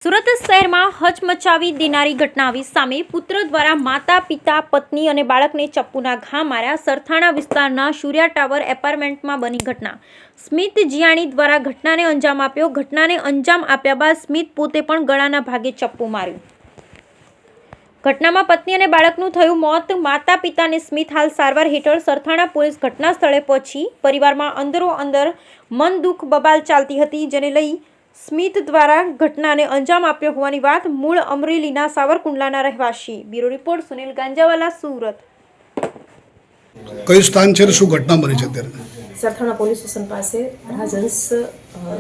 સુરત શહેરમાં હચમચાવી દેનારી ઘટના આવી સામે પુત્ર દ્વારા માતા પિતા પત્ની અને બાળકને ચપ્પુના ઘા માર્યા। સરથાણા વિસ્તારના સૂર્યા ટાવર એપાર્ટમેન્ટમાં બની ઘટના। સ્મિત જીયાણી દ્વારા ઘટનાને અંજામ આપ્યો। ઘટનાને અંજામ આપ્યા બાદ સ્મિત પોતે પણ ગળાના ભાગે ચપ્પુ માર્યું। ઘટનામાં પત્ની અને બાળકનું થયું મોત। માતા પિતાને સ્મિત હાલ સારવાર હેઠળ। સરથાણા પોલીસ ઘટના સ્થળે પહોંચી પરિવારમાં અંદરો અંદર મન દુઃખ બબાલ ચાલતી હતી, જેને લઈ સ્મિત દ્વારા ઘટનાને અંજામ આપ્યો હોવાની વાત મૂળ અમરેલીના સાવરકુંડલાના રહેવાસી। Bureau report Sunil Ganjawala, Surat. કયું સ્થાન છે, શું ઘટના બની છે અત્યારે? સરથાણા પોલીસ સ્ટેશન પાસે રાજહંસ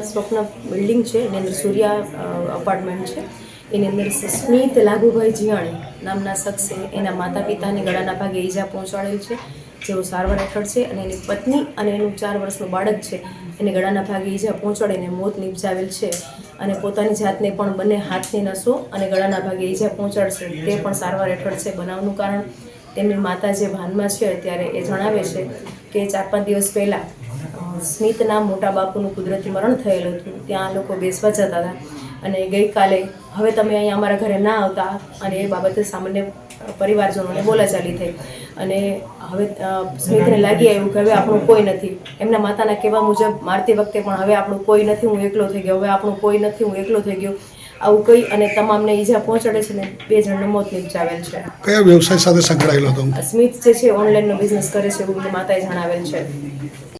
સ્વપ્ન બિલ્ડિંગ છે, એની અંદર સૂર્યા અપાર્ટમેન્ટ છે। એની અંદર સ્મિત લાગુભાઈ જીયાણી નામના શખ્સે એના માતા પિતાને ગળાના ભાગે ઈજા પહોંચાડેલ છે, જેઓ સારવાર હેઠળ છે, અને એની પત્ની અને એનું 4 વર્ષનું બાળક છે એને ગળાના ભાગે ઈજા પહોંચાડીને મોત નિપજાવેલ છે, અને પોતાની જાતને પણ બંને હાથની નસો અને ગળાના ભાગે ઈજા પહોંચાડશે તે પણ સારવાર હેઠળ છે। બનાવનું કારણ તેમની માતા જે ભાનમાં છે અત્યારે એ જણાવે છે કે 4-5 દિવસ પહેલાં સ્મિતના મોટા બાપુનું કુદરતી મરણ થયેલું હતું, ત્યાં લોકો બેસવા જતા હતા, અને ગઈકાલે હવે તમે અહીંયા અમારા ઘરે ના આવતા, અને એ બાબતે સામાન્ય પરિવારજનોને બોલાચાલી થઈ, અને હવે સ્મિતને લાગી આવ્યું કે હવે આપણું કોઈ નથી। એમના માતાના કહેવા મુજબ મારતી વખતે પણ હવે આપણું કોઈ નથી, હું એકલો થઈ ગયો, હવે આપણું કોઈ નથી, હું એકલો થઈ ગયો, આવું કહી અને તમામને ઈજા પહોંચાડે છે, ને 2 જણને મોત નિપજાવેલ છે। કયા વ્યવસાય સાથે સંકળાયેલો હતો? સ્મિત જે છે ઓનલાઈનનો બિઝનેસ કરે છે એવું માતાએ જણાવેલ છે।